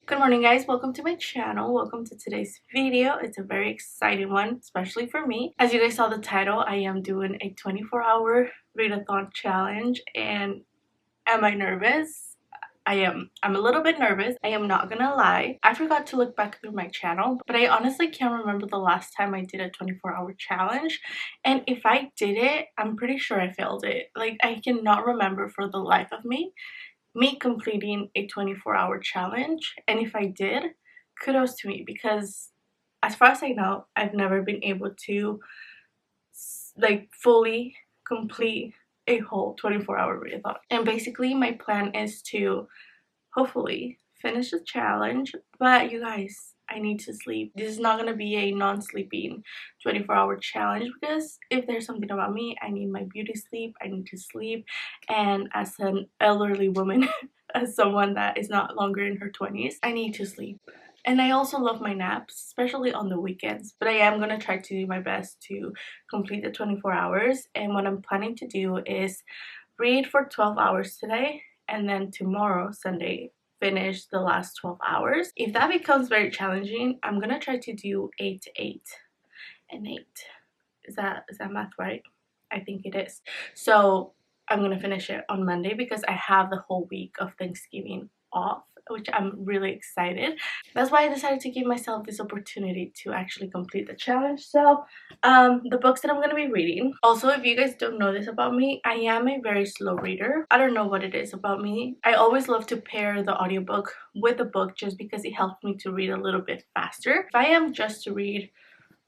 Good morning guys, welcome to my channel. Welcome to today's video. It's a very exciting one, especially for me. As you guys saw the title, I am doing a 24-hour readathon challenge. And am I nervous? I'm a little bit nervous. I am not gonna lie. I forgot to look back through my channel, but I honestly can't remember the last time I did a 24-hour challenge. And if I did it, I'm pretty sure I failed it. Like, I cannot remember for the life of me completing a 24-hour challenge. And if I did, kudos to me, because as far as I know, I've never been able to like fully complete a whole 24-hour readathon. And basically my plan is to hopefully finish the challenge. But you guys, I need to sleep. This is not going to be a non-sleeping 24-hour challenge, because if there's something about me, I need my beauty sleep. I need to sleep. And as an elderly woman, as someone that is not longer in her 20s, I need to sleep. And I also love my naps, especially on the weekends. But I am going to try to do my best to complete the 24 hours. And what I'm planning to do is read for 12 hours today, and then tomorrow, Sunday, finish the last 12 hours. If that becomes very challenging, I'm gonna try to do 8 to 8 and 8. Is that math right? I think it is. So I'm gonna finish it on Monday because I have the whole week of Thanksgiving off, which I'm really excited. That's why I decided to give myself this opportunity to actually complete the challenge. So the books that I'm going to be reading. Also, if you guys don't know this about me, I am a very slow reader. I don't know what it is about me. I always love to pair the audiobook with the book just because it helps me to read a little bit faster. If I am just to read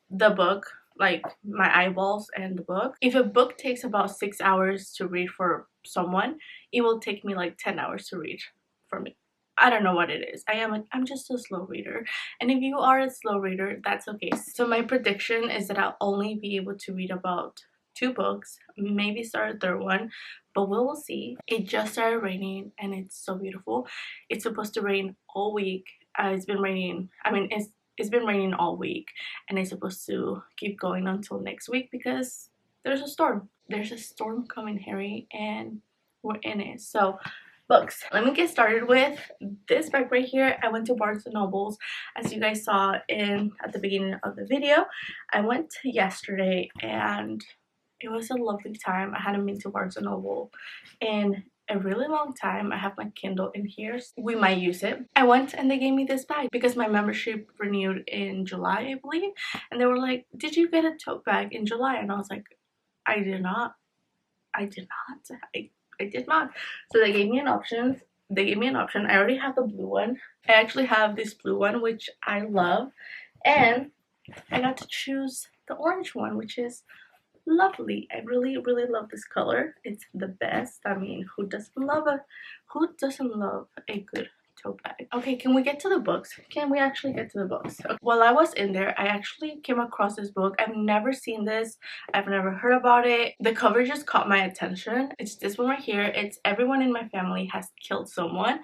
the book, like my eyeballs and the book, if a book takes about 6 hours to read for someone, it will take me like 10 hours to read for me. I don't know what it is. I'm just a slow reader. And if you are a slow reader, that's okay. So my prediction is that I'll only be able to read about 2 books, maybe start a third one, but we will see. It just started raining and it's so beautiful. It's supposed to rain all week. It's been raining. It's been raining all week, and it's supposed to keep going until next week because there's a storm. There's a storm coming, Harry, and we're in it. So books. Let me get started with this bag right here. I went to Barnes & Nobles, as you guys saw at the beginning of the video. I went yesterday and it was a lovely time. I hadn't been to Barnes & Noble in a really long time. I have my Kindle in here. We might use it. I went and they gave me this bag because my membership renewed in July, I believe. And they were like, did you get a tote bag in July? And I was like, I did not. I did not. So they gave me an option. I already have the blue one. I actually have this blue one, which I love. And I got to choose the orange one, which is lovely. I really love this color. It's the best. I mean, who doesn't love a good tote bag? Okay, can we get to the books? Can we actually get to the books? Okay. While I was in there, I actually came across this book. I've never seen this. I've never heard about it. The cover just caught my attention. It's this one right here. It's Everyone in My Family Has Killed Someone,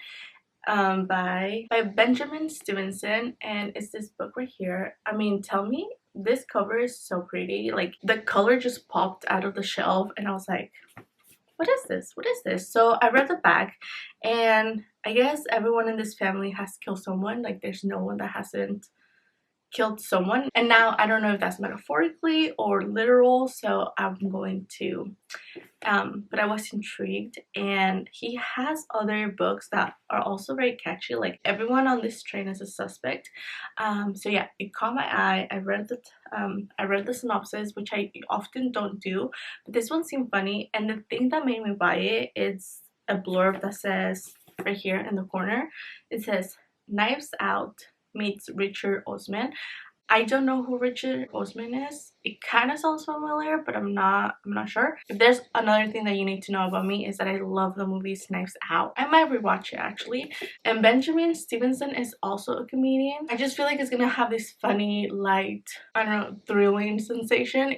by Benjamin Stevenson. And it's this book right here. I mean, tell me, this cover is so pretty. Like, the color just popped out of the shelf and I was like, what is this? So I read the back, and I guess everyone in this family has killed someone. Like, there's no one that hasn't killed someone. And now I don't know if that's metaphorically or literal, so I'm going to but I was intrigued. And he has other books that are also very catchy, like Everyone on This Train is a Suspect. So yeah, it caught my eye. I read the synopsis, which I often don't do, but this one seemed funny. And the thing that made me buy it is a blurb that says right here in the corner, it says Knives Out meets Richard Osman. I don't know who Richard Osman is. It kind of sounds familiar, but I'm not sure. If there's another thing that you need to know about me, is that I love the movies Knives Out. I might rewatch it actually. And Benjamin Stevenson is also a comedian. I just feel like it's gonna have this funny, light, I don't know, thrilling sensation,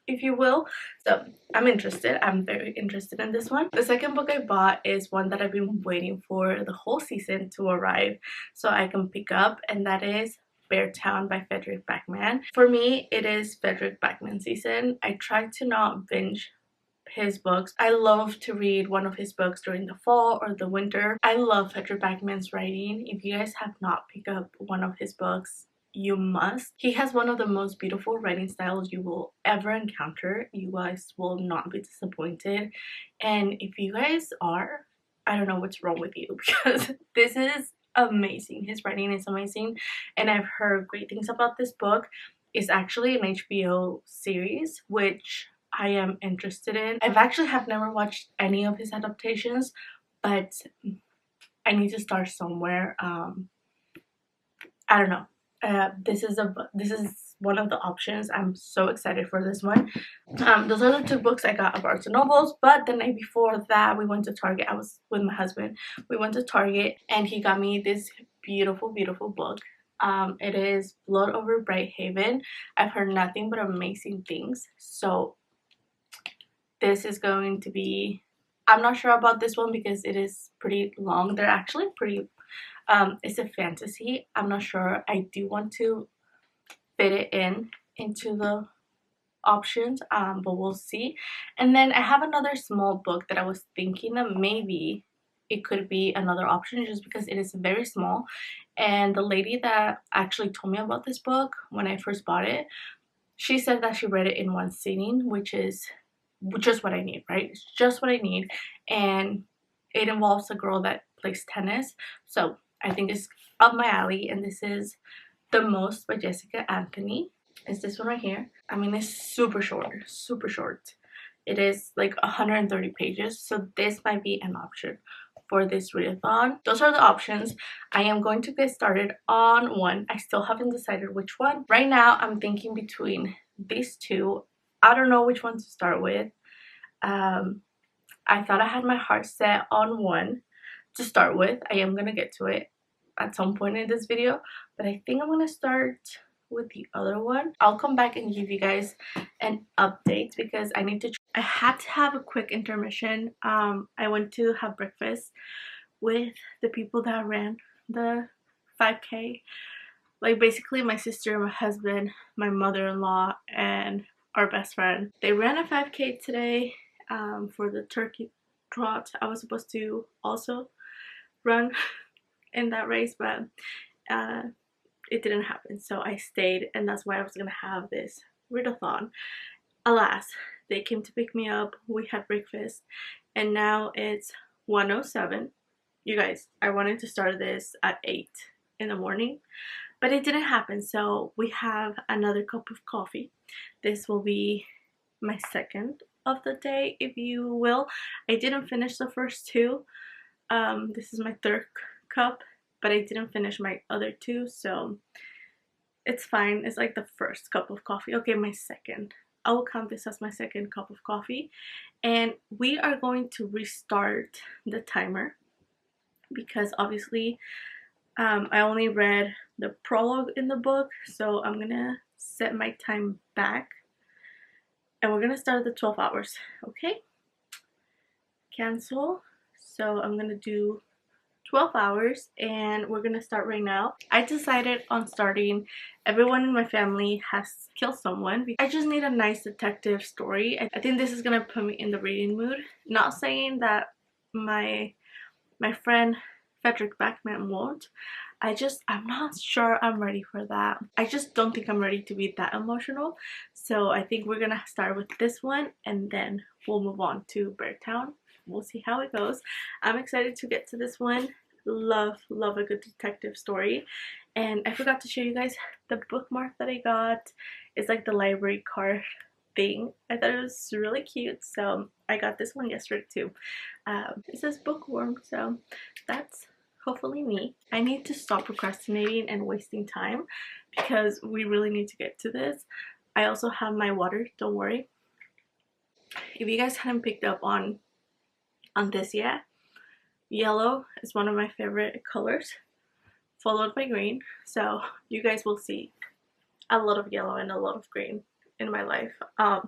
if you will. So I'm interested. I'm very interested in this one. The second book I bought is one that I've been waiting for the whole season to arrive so I can pick up, and that is Beartown by Fredrik Backman. For me, it is Fredrik Backman season. I try to not binge his books. I love to read one of his books during the fall or the winter. I love Fredrik Backman's writing. If you guys have not picked up one of his books, you must. He has one of the most beautiful writing styles you will ever encounter. You guys will not be disappointed. And if you guys are, I don't know what's wrong with you, because this is amazing. His writing is amazing, and I've heard great things about this book. It's actually an HBO series, which I am interested in. I've actually have never watched any of his adaptations, but I need to start somewhere. I don't know. This is one of the options. I'm so excited for this one. Those are the two books I got at Barnes and Nobles, but the night before that we went to Target. I was with my husband. We went to Target and he got me this beautiful book. It is Blood Over Brighthaven. I've heard nothing but amazing things, so this is going to be, I'm not sure about this one because it is pretty long. They're actually pretty it's a fantasy. I'm not sure. I do want to fit it into the options, but we'll see. And then I have another small book that I was thinking that maybe it could be another option just because it is very small. And the lady that actually told me about this book when I first bought it, she said that she read it in one sitting, which is just what I need, right? It's just what I need. And it involves a girl that plays tennis, so I think it's up my alley. And this is The Most by Jessica Anthony. It's this one right here. I mean, it's super short. It is like 130 pages, so this might be an option for this readathon. Those are the options. I am going to get started on one. I still haven't decided which one. Right now, I'm thinking between these two. I don't know which one to start with. I thought I had my heart set on one to start with. I am gonna get to it at some point in this video, but I think I'm gonna start with the other one. I'll come back and give you guys an update because I had to have a quick intermission. I went to have breakfast with the people that ran the 5K. Like basically my sister, my husband, my mother-in-law, and our best friend. They ran a 5K today for the turkey trot. I was supposed to also run in that race, but it didn't happen, so I stayed, and that's why I was gonna have this readathon. Alas, they came to pick me up, we had breakfast, and now it's 1:07. You guys, I wanted to start this at 8 in the morning, but it didn't happen, so we have another cup of coffee. This will be my second of the day, if you will. I didn't finish the first two. This is my third cup, but I didn't finish my other two, so it's fine. It's like the first cup of coffee. Okay, my second. I will count this as my second cup of coffee. And we are going to restart the timer because obviously I only read the prologue in the book, so I'm gonna set my time back and we're gonna start the 12 hours. Okay, cancel. So I'm gonna do 12 hours and we're gonna start right now. I decided on starting Everyone in My Family Has Killed Someone. I just need a nice detective story. I think this is gonna put me in the reading mood. Not saying that my friend Fredrik Backman won't. I'm not sure I'm ready for that. I just don't think I'm ready to be that emotional. So I think we're gonna start with this one and then we'll move on to Beartown. We'll see how it goes. I'm excited to get to this one. Love a good detective story. And I forgot to show you guys the bookmark that I got. It's like the library card thing. I thought it was really cute, so I got this one yesterday too. It says bookworm, so that's hopefully me. I need to stop procrastinating and wasting time because we really need to get to this. I also have my water, don't worry. If you guys hadn't picked up on this yet, yellow is one of my favorite colors, followed by green. So you guys will see a lot of yellow and a lot of green in my life. I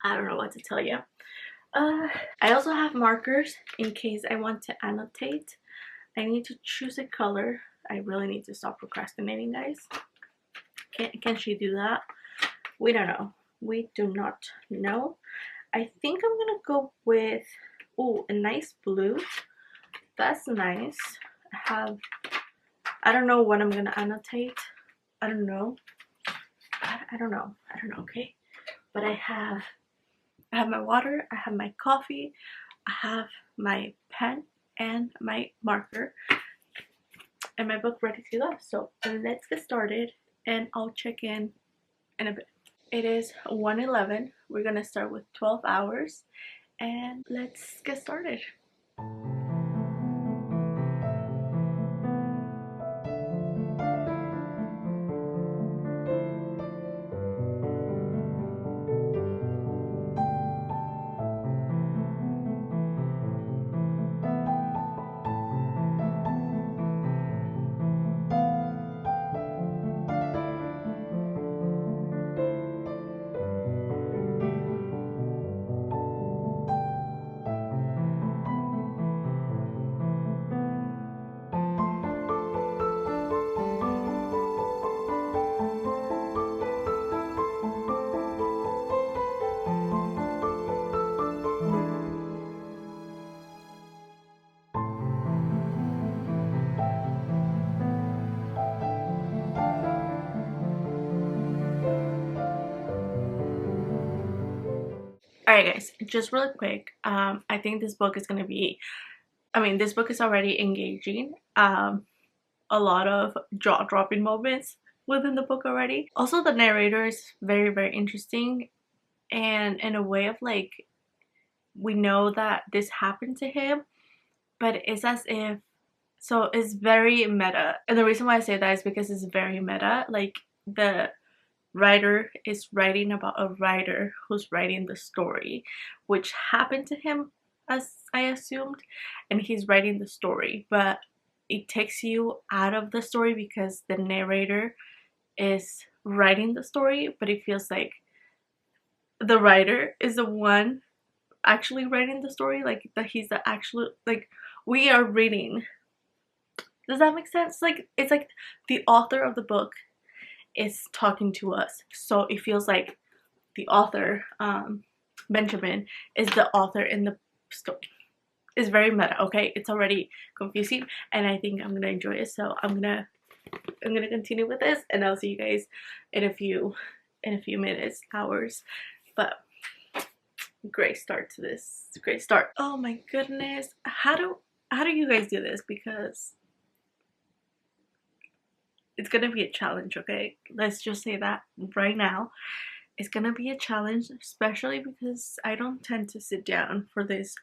don't know what to tell you. I also have markers in case I want to annotate. I need to choose a color. I really need to stop procrastinating, guys. Can she do that? We don't know. We do not know. I think I'm gonna go with, oh, a nice blue. That's nice. I don't know what I'm gonna annotate. I don't know. I don't know. Okay. But I have my water, I have my coffee, I have my pen and my marker and my book ready to go. So let's get started and I'll check in a bit. It is 1:11. We're gonna start with 12 hours and let's get started. Alright guys, just really quick, I think this book is gonna be, this book is already engaging. A lot of jaw-dropping moments within the book already. Also, the narrator is very, very interesting, and in a way of like, we know that this happened to him, but it's as if, so it's very meta. And the reason why I say that is because it's very meta. Like, the writer is writing about a writer who's writing the story, which happened to him, as I assumed, and he's writing the story, but it takes you out of the story because the narrator is writing the story, but it feels like the writer is the one actually writing the story, like that he's the actual, like, we are reading. Does that make sense? Like, it's like the author of the book is talking to us, so it feels like the author, Benjamin, is the author in the story. It's very meta. Okay, it's already confusing and I think I'm gonna enjoy it, so I'm gonna continue with this and I'll see you guys in a few minutes, hours. But great start to this. Great start. Oh my goodness, how do you guys do this? Because it's gonna be a challenge. Okay, let's just say that right now. It's gonna be a challenge, especially because I don't tend to sit down for this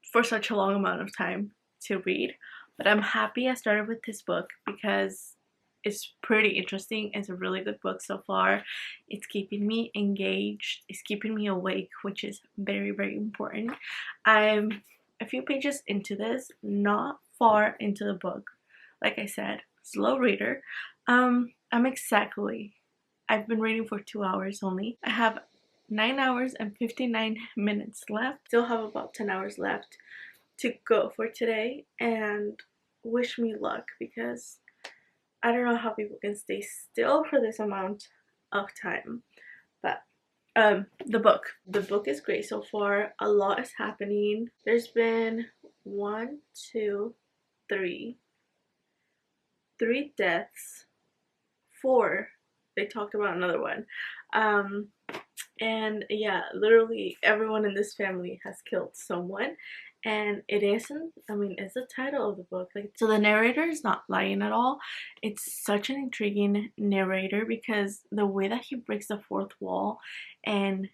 for such a long amount of time to read. But I'm happy I started with this book because it's pretty interesting. It's a really good book so far. It's keeping me engaged. It's keeping me awake, which is very, very important. I'm a few pages into this, not far into the book. Like I said, slow reader. I've been reading for 2 hours only. I have 9 hours and 59 minutes left. Still have about 10 hours left to go for today, and wish me luck because I don't know how people can stay still for this amount of time. But the book is great so far. A lot is happening. There's been 1, 2, 3 deaths. 4, they talked about another one. And yeah, literally everyone in this family has killed someone, and it isn't, it's the title of the book, like, so the narrator is not lying at all. It's such an intriguing narrator because the way that he breaks the fourth wall and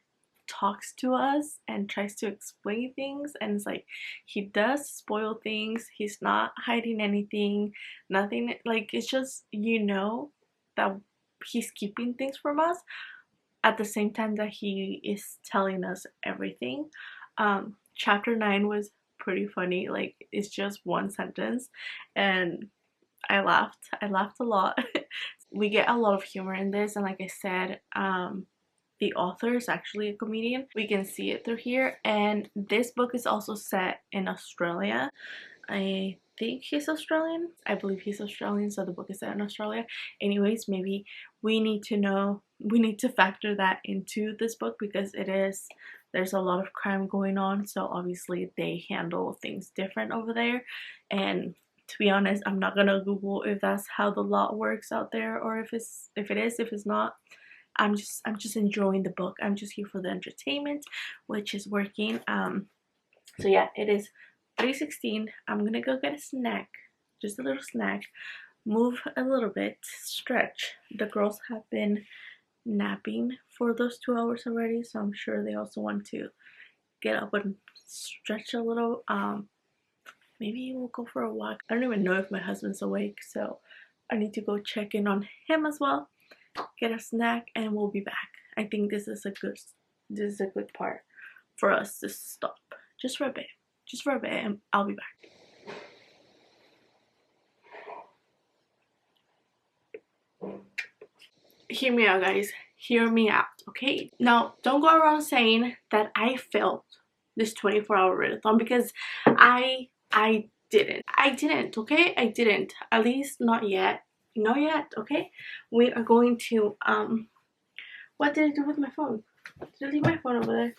talks to us and tries to explain things, and it's like he does spoil things, he's not hiding anything, nothing, like, it's just, you know, that he's keeping things from us at the same time that he is telling us everything. Chapter 9 was pretty funny. Like, it's just one sentence and I laughed a lot. We get a lot of humor in this, and like I said, the author is actually a comedian. We can see it through here. And this book is also set in Australia. I think he's Australian. I believe he's Australian, so the book is set in Australia. Anyways, maybe we need to know we need to factor that into this book because there's a lot of crime going on, so obviously they handle things different over there. And to be honest, I'm not gonna Google if that's how the law works out there, or if it's not. I'm just enjoying the book. I'm just here for the entertainment, which is working. So yeah, it is 3:16. I'm gonna go get a snack, just a little snack, move a little bit, stretch. The girls have been napping for those 2 hours already, so I'm sure they also want to get up and stretch a little. Maybe we'll go for a walk. I don't even know if my husband's awake, so I need to go check in on him as well, get a snack, and we'll be back. I think this is a good part for us to stop just for a bit, and I'll be back. Hear me out, guys. Hear me out, okay? Now, don't go around saying that I failed this 24-hour readathon, because I didn't, okay? I didn't. At least not yet. Not yet, okay? We are going to what did I do with my phone? Did I leave my phone over there?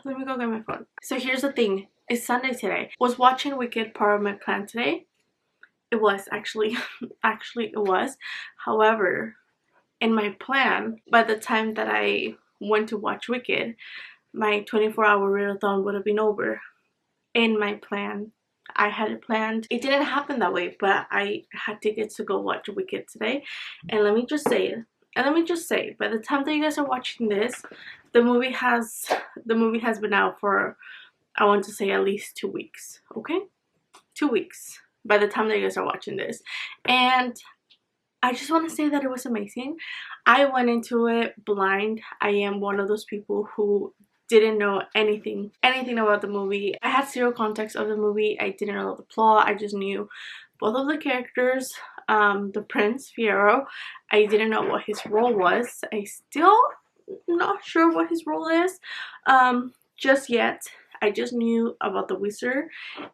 Let me go get my phone. So here's the thing. It's Sunday today. Was watching Wicked part of my plan today? It was actually it was. However, in my plan, by the time that I went to watch Wicked, my 24-hour readathon would have been over. In my plan, I had it planned. It didn't happen that way, but I had tickets to go watch Wicked today. And let me just say, by the time that you guys are watching this, the movie has been out for, I want to say, at least 2 weeks. Okay, 2 weeks by the time that you guys are watching this. And I just want to say that it was amazing. I went into it blind. I am one of those people who didn't know anything about the movie. I had zero context of the movie. I didn't know the plot. I just knew both of the characters. The Prince, Fiyero, I didn't know what his role was. I still not sure what his role is just yet. I just knew about the wizard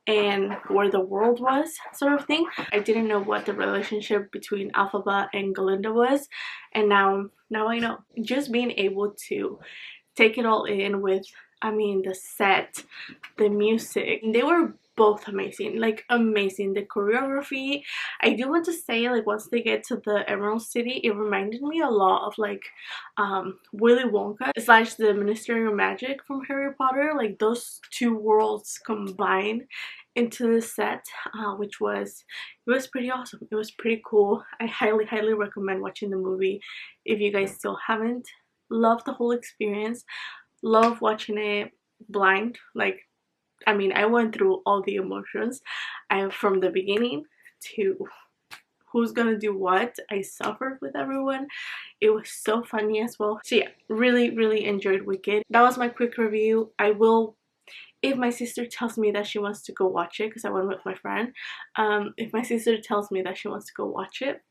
and where the world was, sort of thing. I didn't know what the relationship between Elphaba and Galinda was, and now I know. Just being able to take it all in with, I mean, the set, the music, they were both amazing, like amazing. The choreography, I do want to say, like, once they get to the Emerald City, it reminded me a lot of like Willy Wonka / the Ministry of Magic from Harry Potter, like those two worlds combined into the set, which was, it was pretty awesome. It was pretty cool. I highly recommend watching the movie if you guys still haven't. Love the whole experience. Love watching it blind. Like, I mean, I went through all the emotions. From the beginning to who's gonna do what. I suffered with everyone. It was so funny as well. So yeah, really enjoyed Wicked. That was my quick review. I will, if my sister tells me that she wants to go watch it, because I went with my friend, if my sister tells me that she wants to go watch it,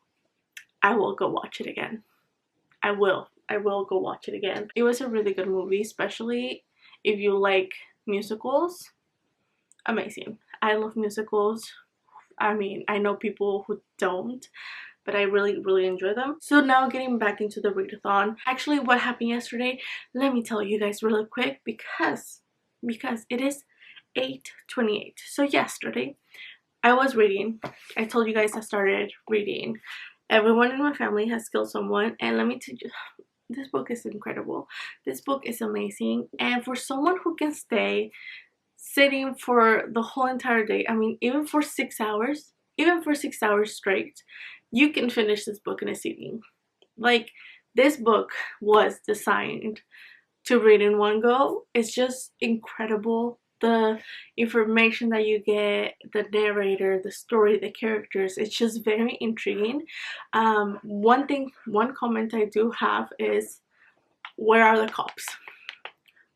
I will go watch it again. I will go watch it again. It was a really good movie, especially if you like musicals. Amazing. I love musicals. I mean, I know people who don't, but I really enjoy them. So now getting back into the readathon. Actually, what happened yesterday, let me tell you guys really quick, because it is 8:28. So yesterday I was reading. I told you guys I started reading Everyone in My Family Has Killed Someone, and let me tell you, this book is incredible. This book is amazing, and for someone who can stay sitting for the whole entire day, I mean, even for 6 hours straight, you can finish this book in a sitting. Like, this book was designed to read in one go. It's just incredible. The information that you get, the narrator, the story, the characters, it's just very intriguing. One comment I do have is, where are the cops?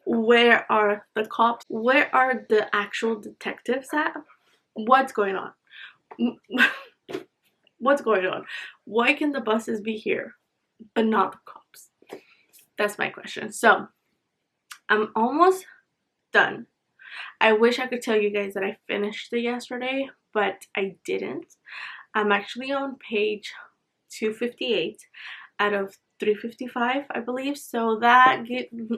Where are the cops? Where are the actual detectives at? What's going on? What's going on? Why can the buses be here but not the cops? That's my question. So I'm almost done. I wish I could tell you guys that I finished it yesterday, but I didn't. I'm actually on page 258 out of 3:55, I believe. So that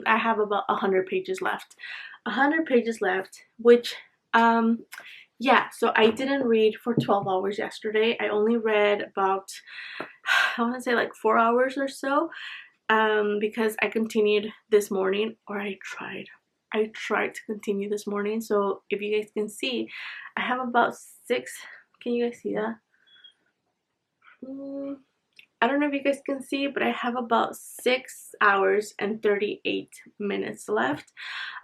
I have about 100 pages left. 100 pages left, which yeah, so I didn't read for 12 hours yesterday. I only read about, I want to say like 4 hours or so, because I continued this morning, or I tried to continue this morning. So if you guys can see, I have about 6, can you guys see that? I don't know if you guys can see, but I have about 6 hours and 38 minutes left.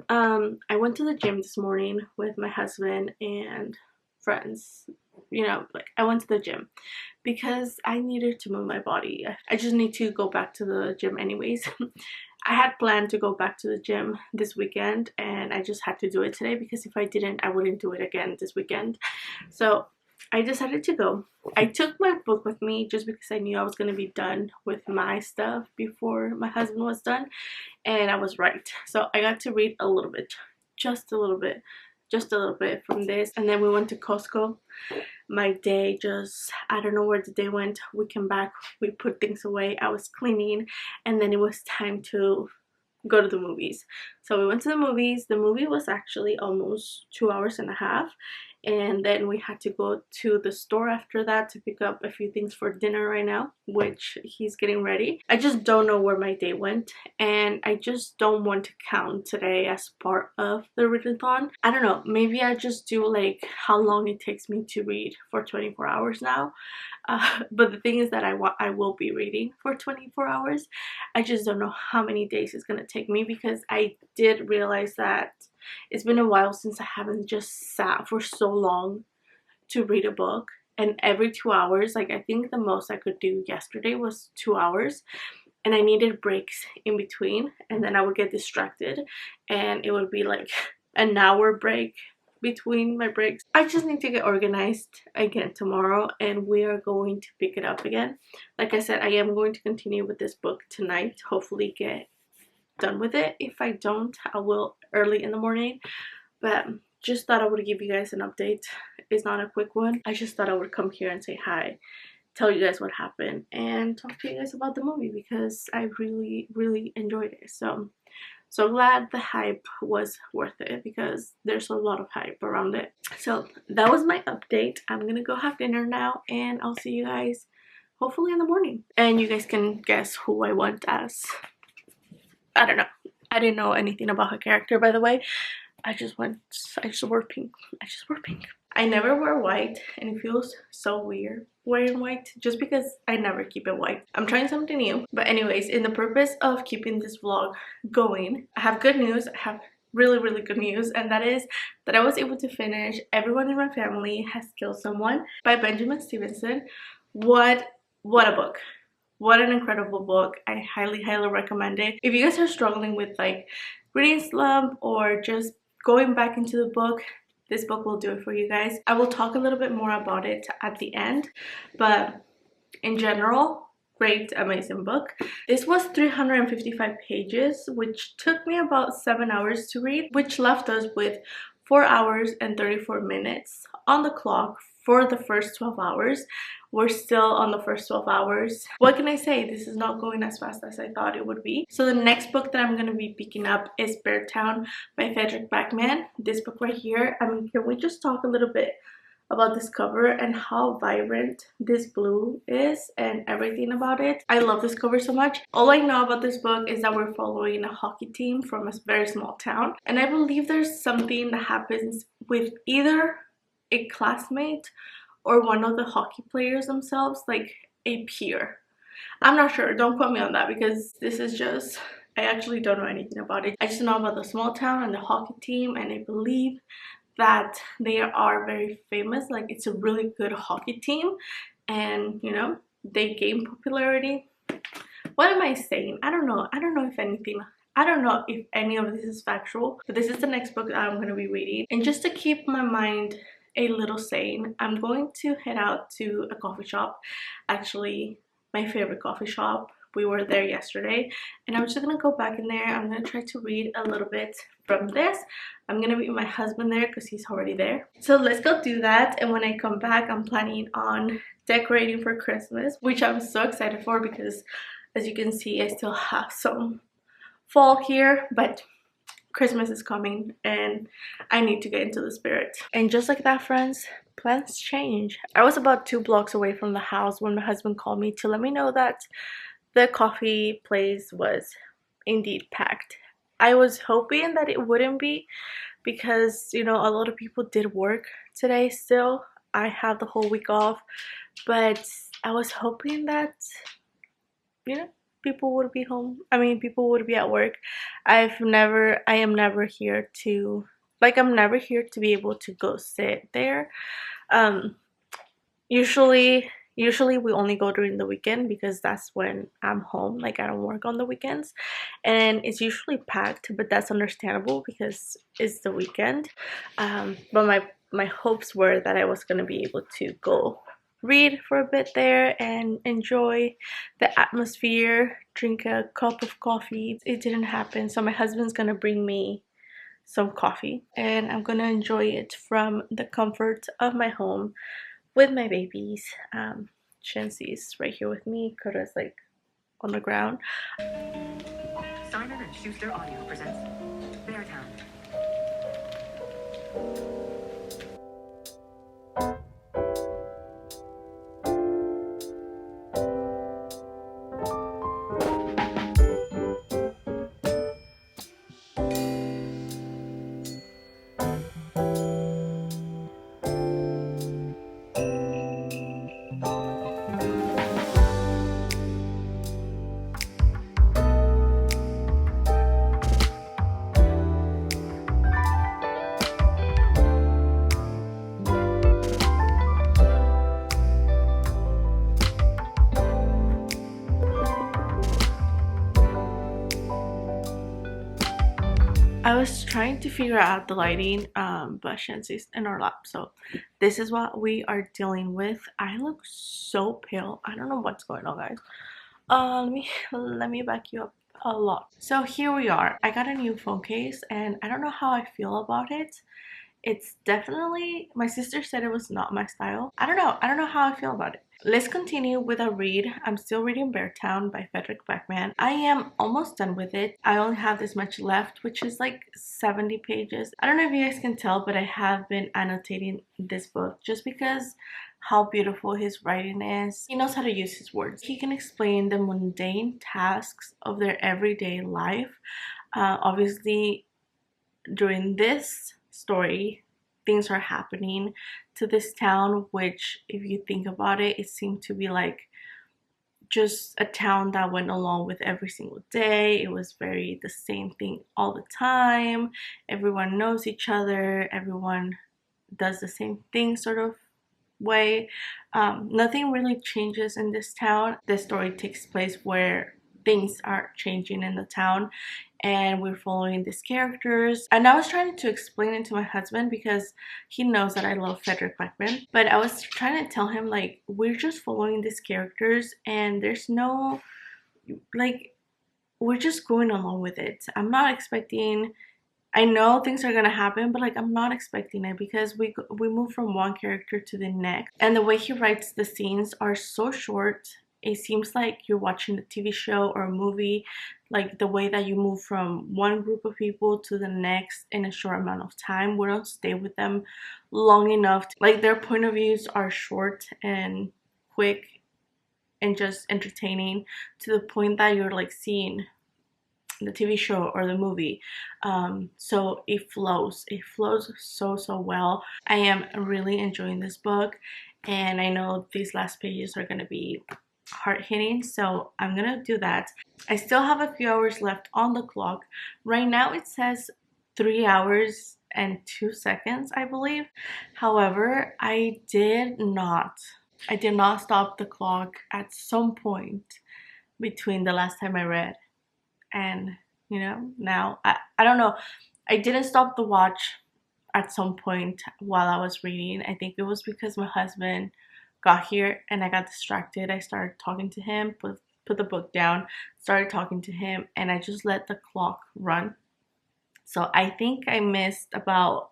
I went to the gym this morning with my husband and friends. You know, like, I went to the gym because I needed to move my body. I just need to go back to the gym anyways. I had planned to go back to the gym this weekend, and I just had to do it today because if I didn't, I wouldn't do it again this weekend. So I decided to go. I took my book with me just because I knew I was going to be done with my stuff before my husband was done, and I was right. So I got to read a little bit, just a little bit from this, and then we went to Costco. My day just, I don't know where the day went. We came back, we put things away, I was cleaning, and then it was time to go to the movies. So we went to the movies. The movie was actually almost 2 hours and a half, and then we had to go to the store after that to pick up a few things for dinner right now, which he's getting ready. I just don't know where my day went, and I just don't want to count today as part of the readathon. I don't know, maybe I just do like how long it takes me to read for 24 hours now. But the thing is that I will be reading for 24 hours. I just don't know how many days it's gonna take me, because I did realize that it's been a while since I haven't just sat for so long to read a book. And every 2 hours, like, I think the most I could do yesterday was 2 hours, and I needed breaks in between, and then I would get distracted and it would be like an hour break between my breaks. I just need to get organized again tomorrow, and we are going to pick it up again. Like I said, I am going to continue with this book tonight, hopefully get done with it. If I don't, I will early in the morning. But just thought I would give you guys an update. It's not a quick one. I just thought I would come here and say hi, tell you guys what happened, and talk to you guys about the movie, because I really enjoyed it. So glad the hype was worth it, because there's a lot of hype around it. So that was my update. I'm gonna go have dinner now, and I'll see you guys hopefully in the morning. And you guys can guess who I went as. I don't know. I didn't know anything about her character, by the way. I just wore pink. I never wear white, and it feels so weird wearing white just because I never keep it white. I'm trying something new. But anyways, in the purpose of keeping this vlog going, I have good news. I have really good news, and that is that I was able to finish Everyone in My Family Has Killed Someone by Benjamin Stevenson. What a book. What an incredible book. I highly recommend it. If you guys are struggling with like reading slump or just going back into the book, this book will do it for you guys. I will talk a little bit more about it at the end, but in general, great, amazing book. This was 355 pages, which took me about 7 hours to read, which left us with 4 hours and 34 minutes on the clock for the first 12 hours. We're still on the first 12 hours. What can I say? This is not going as fast as I thought it would be. So the next book that I'm going to be picking up is Beartown by Fredrik Backman. This book right here. I mean, can we just talk a little bit about this cover and how vibrant this blue is and everything about it? I love this cover so much. All I know about this book is that we're following a hockey team from a very small town, and I believe there's something that happens with either a classmate or one of the hockey players themselves, like a peer. I'm not sure, don't quote me on that, because this is just, I actually don't know anything about it. I just know about the small town and the hockey team, and I believe that they are very famous. Like, it's a really good hockey team, and you know, they gain popularity. What am I saying? I don't know if any of this is factual, but this is the next book that I'm going to be reading. And just to keep my mind a little sane, I'm going to head out to a coffee shop, actually my favorite coffee shop. We were there yesterday, and I'm just gonna go back in there. I'm gonna try to read a little bit from this. I'm gonna meet my husband there because he's already there. So let's go do that, and when I come back, I'm planning on decorating for Christmas, which I'm so excited for, because As you can see, I still have some fall here, but Christmas is coming and I need to get into the spirit. And just like that, friends, plans change. I was about 2 blocks away from the house when my husband called me to let me know that the coffee place was indeed packed. I was hoping that it wouldn't be because, you know, a lot of people did work today still. I have the whole week off, but I was hoping that, you know, people would be home. I mean, people would be at work. I am never here to, like, I'm never here to be able to go sit there. Um, usually we only go during the weekend because that's when I'm home. Like, I don't work on the weekends, and it's usually packed, but that's understandable because it's the weekend. But my hopes were that I was gonna be able to go read for a bit there and enjoy the atmosphere, drink a cup of coffee. It didn't happen, so my husband's gonna bring me some coffee and I'm gonna enjoy it from the comfort of my home with my babies. Shensi's right here with me. Koda's like on the ground. Simon and Schuster Audio presents Beartown. I was trying to figure out the lighting, but Shensi's in our lap, so this is what we are dealing with. I look so pale. I don't know what's going on, guys. Let me back you up a lot. So here we are. I got a new phone case, and I don't know how I feel about it. It's definitely, my sister said it was not my style. I don't know how I feel about it. Let's continue with our read. I'm still reading Beartown by Fredrik Backman. I am almost done with it. I only have this much left, which is like 70 pages. I don't know if you guys can tell, but I have been annotating this book just because how beautiful his writing is. He knows how to use his words. He can explain the mundane tasks of their everyday life. Obviously, during this story, things are happening to this town, which, if you think about it, it seemed to be like just a town that went along with every single day. It was very the same thing all the time. Everyone knows each other, everyone does the same thing, sort of way. Nothing really changes in this town. The story takes place where things are changing in the town and we're following these characters. And I was trying to explain it to my husband because he knows that I love Fredrik Backman, but I was trying to tell him, like, we're just following these characters and there's no, like, we're just going along with it. I'm not expecting, I know things are gonna happen, but like I'm not expecting it because we move from one character to the next, and the way he writes the scenes are so short. It seems like you're watching a TV show or a movie, like the way that you move from one group of people to the next in a short amount of time. We don't stay with them long enough. Like, their point of views are short and quick and just entertaining to the point that you're like seeing the TV show or the movie. So it flows so well. I am really enjoying this book, and I know these last pages are gonna be hard hitting, so I'm gonna do that. I still have a few hours left on the clock. Right now it says 3 hours and 2 seconds, I believe. However, I did not stop the clock at some point between the last time I read and, you know, now I don't know. I didn't stop the watch at some point while I was reading. I think it was because my husband got here and I got distracted. I started talking to him, put the book down, started talking to him, and I just let the clock run. So I think I missed about,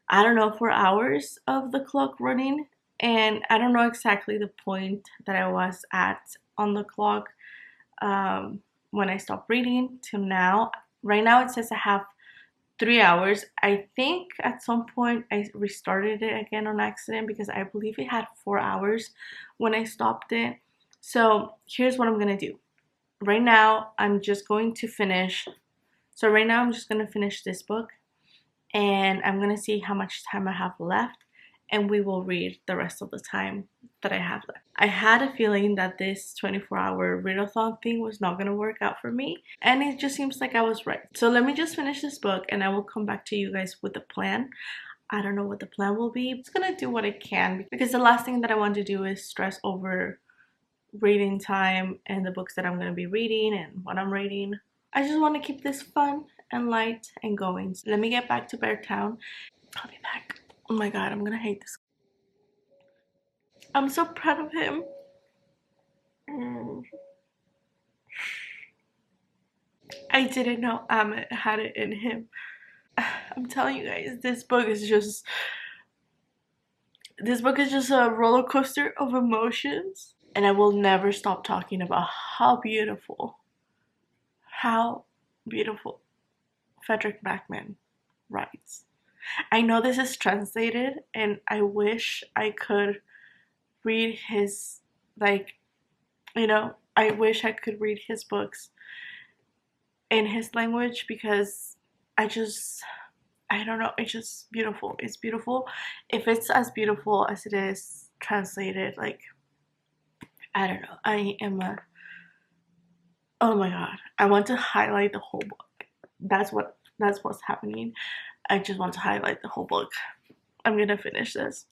I don't know, 4 hours of the clock running, and I don't know exactly the point that I was at on the clock. when I stopped reading till now. Right now it says I have 3 hours. I think at some point I restarted it again on accident because I believe it had 4 hours when I stopped it. So here's what I'm gonna do. Right now I'm just going to finish. So right now I'm just gonna finish this book, and I'm gonna see how much time I have left, and we will read the rest of the time that I have left. I had a feeling that this 24-hour readathon thing was not gonna work out for me, and it just seems like I was right. So let me just finish this book and I will come back to you guys with a plan. I don't know what the plan will be. I'm just gonna do what I can because the last thing that I want to do is stress over reading time and the books that I'm gonna be reading and what I'm reading. I just want to keep this fun and light and going. So let me get back to Beartown. I'll be back. Oh my god, I'm gonna hate this. I'm so proud of him. I didn't know Amit had it in him. I'm telling you guys, this book is just a roller coaster of emotions, and I will never stop talking about how beautiful Fredrik Backman writes. I know this is translated, and I wish I could read his, I wish I could read his books in his language because I don't know, it's just beautiful. It's beautiful. If it's as beautiful as it is translated, I don't know. Oh my god. I want to highlight the whole book. That's what's happening. I just want to highlight the whole book. I'm gonna finish this.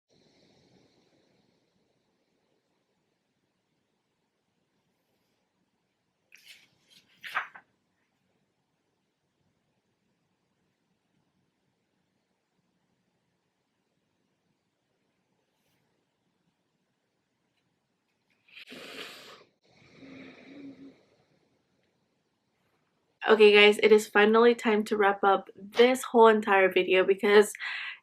Okay guys, it is finally time to wrap up this whole entire video because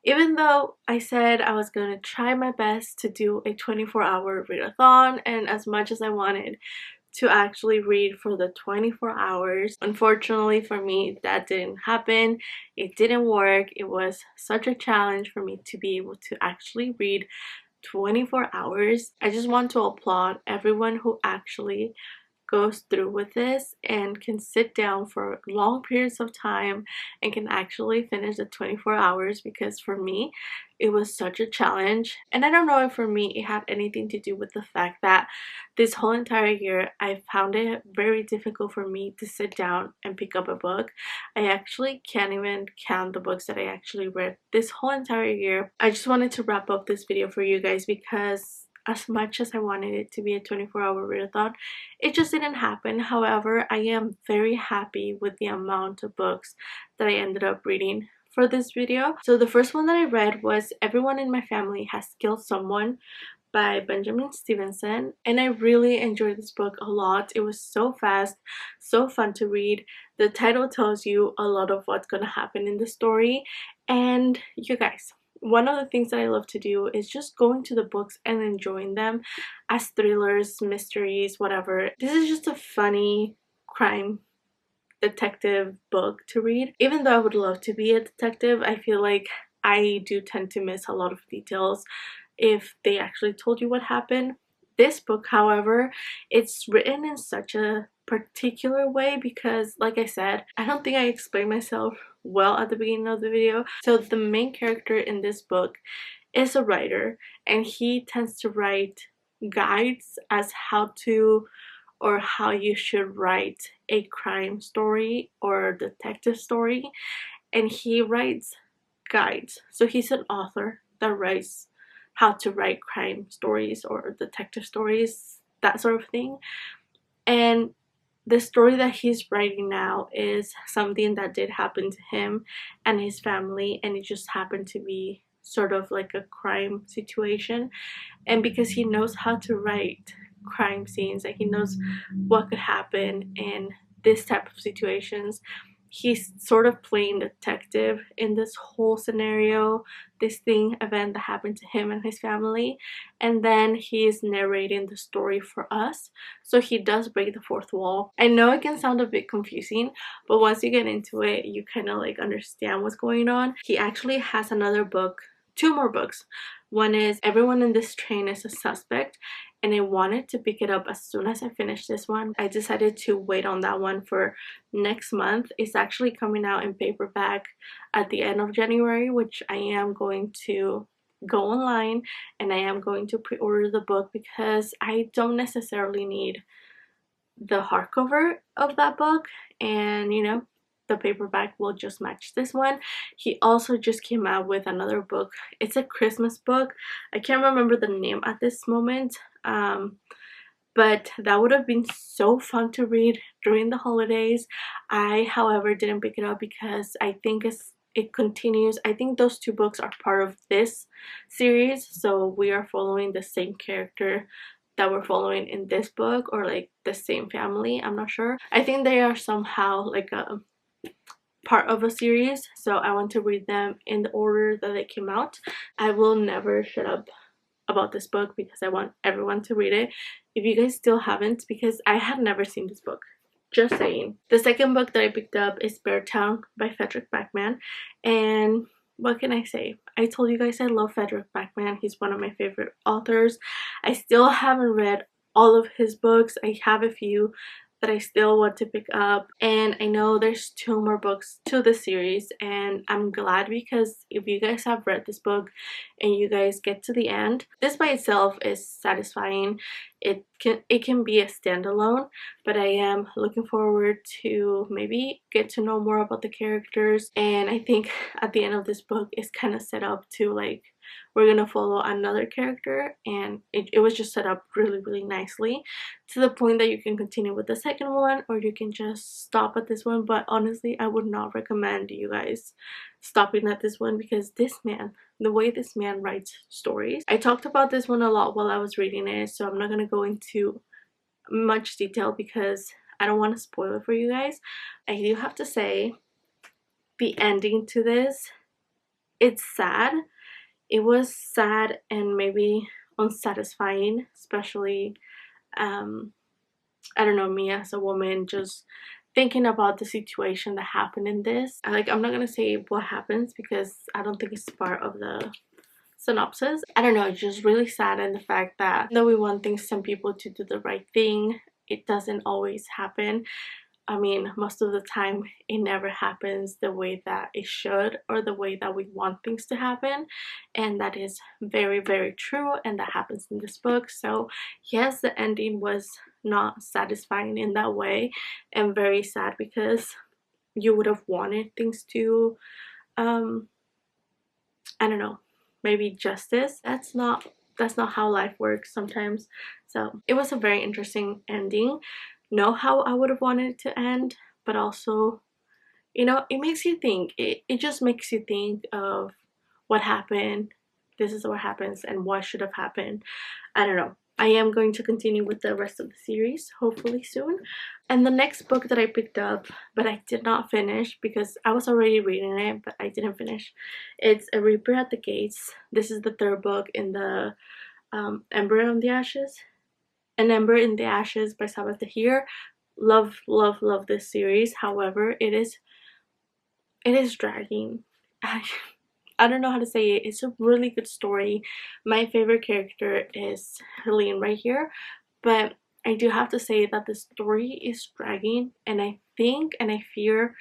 even though I said I was going to try my best to do a 24-hour readathon, and as much as I wanted to actually read for the 24 hours, unfortunately for me that didn't happen. It didn't work. It was such a challenge for me to be able to actually read 24 hours. I just want to applaud everyone who actually goes through with this and can sit down for long periods of time and can actually finish the 24 hours, because for me it was such a challenge. And I don't know if for me it had anything to do with the fact that this whole entire year I found it very difficult for me to sit down and pick up a book. I actually can't even count the books that I actually read this whole entire year. I just wanted to wrap up this video for you guys because as much as I wanted it to be a 24-hour readathon, it just didn't happen. However, I am very happy with the amount of books that I ended up reading for this video. So the first one that I read was Everyone in My Family Has Killed Someone by Benjamin Stevenson, and I really enjoyed this book a lot. It was so fast, so fun to read. The title tells you a lot of what's gonna happen in the story, and you guys, one of the things that I love to do is just going to the books and enjoying them as thrillers, mysteries, whatever. This is just a funny crime detective book to read. Even though I would love to be a detective, I feel like I do tend to miss a lot of details if they actually told you what happened. This book, however, it's written in such a particular way because, like I said, I don't think I explained myself well at the beginning of the video. So the main character in this book is a writer, and he tends to write guides as how to or how you should write a crime story or detective story, and he writes guides. So he's an author that writes how to write crime stories or detective stories, that sort of thing. And the story that he's writing now is something that did happen to him and his family, and it just happened to be sort of like a crime situation. And because he knows how to write crime scenes and he knows what could happen in this type of situations, he's sort of playing detective in this whole scenario, this event that happened to him and his family, and then he is narrating the story for us. So he does break the fourth wall. I know it can sound a bit confusing, but once you get into it, you kind of like understand what's going on. He actually has another book, two more books. One is Everyone in This Train is a Suspect, and I wanted to pick it up as soon as I finished this one. I decided to wait on that one for next month. It's actually coming out in paperback at the end of January, which I am going to go online and I am going to pre-order the book because I don't necessarily need the hardcover of that book, and you know, the paperback will just match this one. He also just came out with another book. It's a Christmas book. I can't remember the name at this moment, but that would have been so fun to read during the holidays. I, however, didn't pick it up because I think it continues. I think those two books are part of this series, so we are following the same character that we're following in this book, or like the same family. I'm not sure. I think they are somehow like a part of a series, so I want to read them in the order that they came out. I will never shut up about this book because I want everyone to read it. If you guys still haven't, because I have never seen this book, just saying. The second book that I picked up is Beartown by Fredrik Backman, and what can I say? I told you guys I love Fredrik Backman. He's one of my favorite authors. I still haven't read all of his books. I have a few that I still want to pick up, and I know there's 2 more books to the series, and I'm glad because if you guys have read this book and you guys get to the end, this by itself is satisfying. It can be a standalone, but I am looking forward to maybe get to know more about the characters, and I think at the end of this book is kind of set up to like we're gonna follow another character, and it was just set up really nicely to the point that you can continue with the second one or you can just stop at this one. But honestly, I would not recommend you guys stopping at this one because this man, the way this man writes stories, I talked about this one a lot while I was reading it, so I'm not gonna go into much detail because I don't want to spoil it for you guys. I do have to say the ending to this, it's sad. It was sad and maybe unsatisfying, especially I don't know, me as a woman just thinking about the situation that happened in this. Like, I'm not gonna say what happens because I don't think it's part of the synopsis. I don't know, it's just really sad, and the fact that though we want some people to do the right thing, it doesn't always happen. I mean, most of the time it never happens the way that it should or the way that we want things to happen, and that is very true, and that happens in this book. So yes, the ending was not satisfying in that way and very sad because you would have wanted things to I don't know, maybe justice. That's not how life works sometimes. So it was a very interesting ending. Know how I would have wanted it to end, but also, you know, it makes you think. It just makes you think of what happened. This is what happens and what should have happened. I don't know. I am going to continue with the rest of the series hopefully soon. And the next book that I picked up but I did not finish because I was already reading it but I didn't finish, it's A Reaper at the Gates. This is the third book in the Ember in the Ashes. An Ember in the Ashes by Sabaa Tahir. Love this series. However, it is dragging. I don't know how to say it. It's a really good story. My favorite character is Helene right here, but I do have to say that the story is dragging, and I think and I fear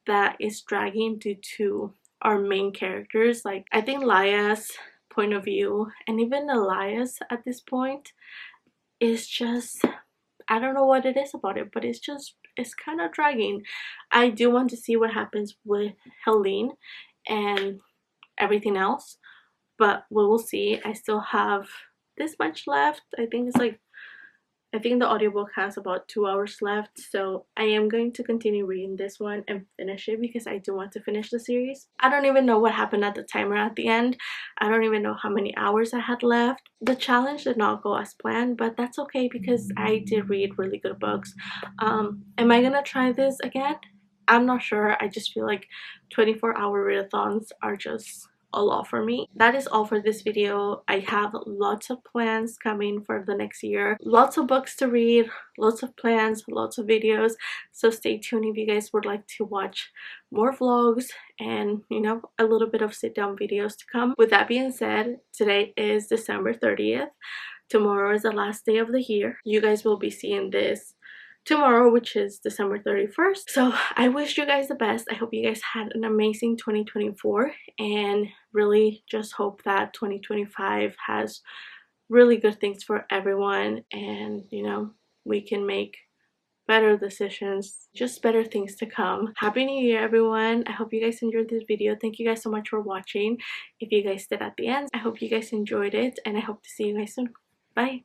that it's dragging due to our main characters. Like, I think Laya's point of view and even Elias at this point is just, I don't know what it is about it, but it's kind of dragging. I do want to see what happens with Helene and everything else, but we will see. I still have this much left. I think the audiobook has about 2 hours left, so I am going to continue reading this one and finish it because I do want to finish the series. I don't even know what happened at the timer at the end. I don't even know how many hours I had left. The challenge did not go as planned, but that's okay because I did read really good books. Am I gonna try this again? I'm not sure. I just feel like 24-hour readathons are just a lot for me. That is all for this video. I have lots of plans coming for the next year. Lots of books to read, lots of plans, lots of videos. So stay tuned if you guys would like to watch more vlogs and, you know, a little bit of sit down videos to come. With that being said, today is December 30th. Tomorrow is the last day of the year. You guys will be seeing this tomorrow, which is December 31st. So I wish you guys the best. I hope you guys had an amazing 2024 and really just hope that 2025 has really good things for everyone, and you know, we can make better decisions, just better things to come. Happy New Year, everyone. I hope you guys enjoyed this video. Thank you guys so much for watching. If you guys did at the end, I hope you guys enjoyed it, and I hope to see you guys soon. Bye.